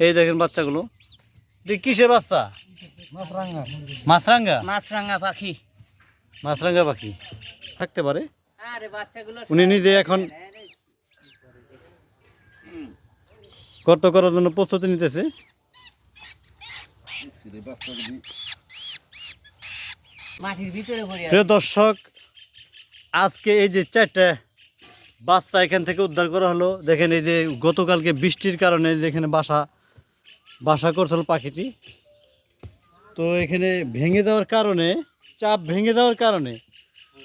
এই দেখেন বাচ্চাগুলো, কিসের বাচ্চা? মাছরাঙ্গা। মাছরাঙা পাখি। মাছরাঙ্গা পাখি থাকতে পারে। উনি নিজে এখন গর্ত করার জন্য প্রস্তুতি নিতেছে। প্রিয় দর্শক, আজকে এই যে 4টা বাচ্চা এখান থেকে উদ্ধার করা হলো। দেখেন এই যে গতকালকে বৃষ্টির কারণে যেখানে বাসা করছিল পাখিটি, তো এখানে ভেঙে যাওয়ার কারণে, চাপ ভেঙে যাওয়ার কারণে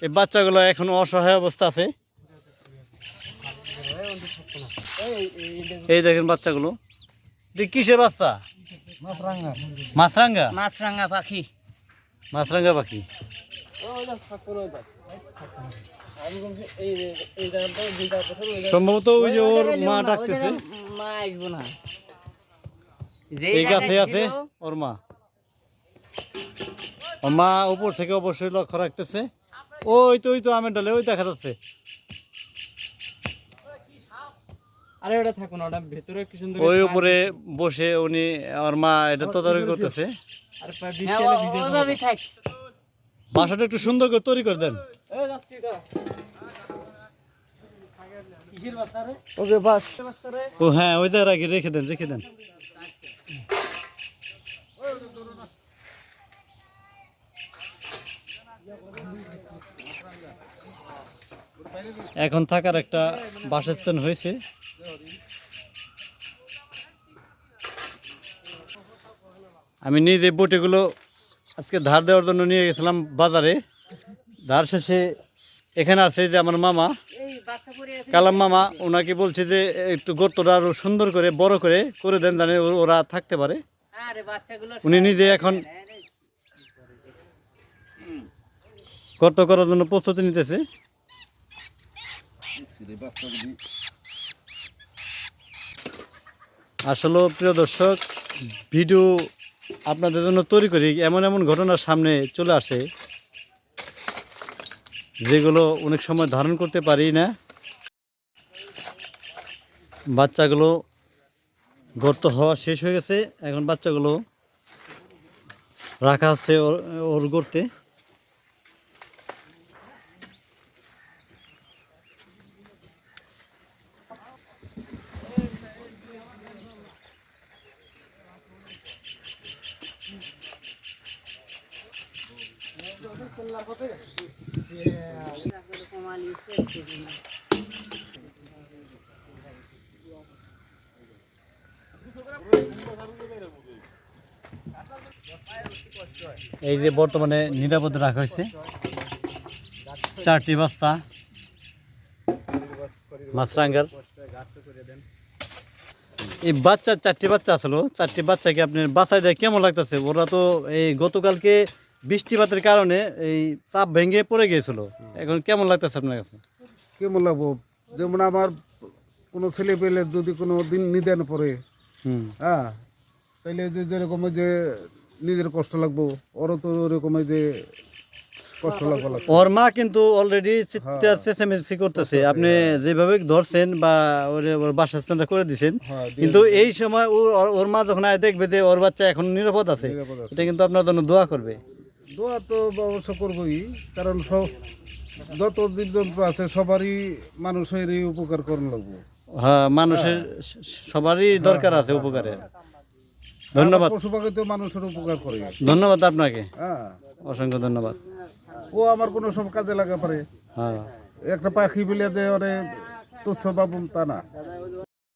এই বাচ্চাগুলো এখন অসহায় অবস্থা আছে। এই দেখেন বাচ্চাগুলো, কিসের বাচ্চা? মাছরাঙ্গা। মাছরাঙা পাখি। মাছরাঙ্গা পাখি। সম্ভবত ওই যে ওর মা ডাকতেছে। এই গাছে আছে ওর মা। ওর মা উপর থেকে অবশ্যই লক্ষ্য রাখতেছে। ওই তো আমের ডালে ওই দেখা যাচ্ছে। ওই উপরে বসে উনি, ওর মা এটা তদারকি করতেছে। বাসাটা একটু সুন্দর করে তৈরি করে দেন। ও হ্যাঁ, ওই জায়গায় রেখে দেন। এখন থাকার একটা বাসস্থান হয়েছে। আমি নিজে বটিগুলো আজকে ধার দেওয়ার জন্য নিয়ে গেছিলাম বাজারে। ধার শেষে এখানে আছে যে আমার মামা কালাম মামা, ওনাকে বলছে যে একটু গর্তটা আরো সুন্দর করে বড় করে দেন, জানে ওরা থাকতে পারে। উনি নিজে এখন গর্ত করার জন্য প্রস্তুতি নিতেছে। আসলে প্রিয় দর্শক, ভিডিও আপনাদের জন্য তৈরি করি, এমন ঘটনার সামনে চলে আসে যেগুলো অনেক সময় ধারণ করতে পারি না। বাচ্চাগুলো গর্ত হওয়া শেষ হয়ে গেছে, এখন বাচ্চাগুলো রাখা আছে ওর গর্তে। এই যে বর্তমানে নিরাপদে রাখা হয়েছে 4টি বাচ্চা মাছরাঙ্গার। এই বাচ্চা 4টি বাচ্চা আসলো, 4টি বাচ্চাকে আপনার বাচ্চায় দেয় কেমন লাগতেছে? ওরা তো এই গতকালকে বৃষ্টিপাতের কারণে এই চাপ ভেঙে পড়ে গিয়েছিল, এখন কেমন লাগতেছে আপনার কাছে? কেমন লাগবো, যেমন আমার কোনো ছেলে পেলে যদি কোনো দিন নিদান পড়ে, হ্যাঁ, তাইলে যে যেরকম যে নিজের কষ্ট লাগবো, ওরও তো ওরকম যে কষ্ট লাগবো। ওর মা কিন্তু অলরেডি চিৎকার চেঁচামেচি করতেছে, আপনি যেভাবে ধরছেন বা ওর বাসস্থানটা করে দিচ্ছেন, কিন্তু এই সময় ওর মা যখন দেখবে যে ওর বাচ্চা এখন নিরাপদ আছে, এটা কিন্তু আপনার জন্য দোয়া করবে। দোয়া তো অবশ্য করবোই, কারণ সব যত জীবজন্তু আছে সবারই মানুষেরই উপকার করুন লাগবো। হ্যাঁ, মানুষের সবারই দরকার আছে উপকারের। ধন্যবাদ। পশু পাখি তো মানুষের উপকার করে। ধন্যবাদ আপনাকে, হ্যাঁ, অসংখ্য ধন্যবাদ। ও আমার কোনো সব কাজে লাগা পারে। হ্যাঁ, একটা পাখি বলে যে ওরে তুচ্ছ ভাবুন তা না।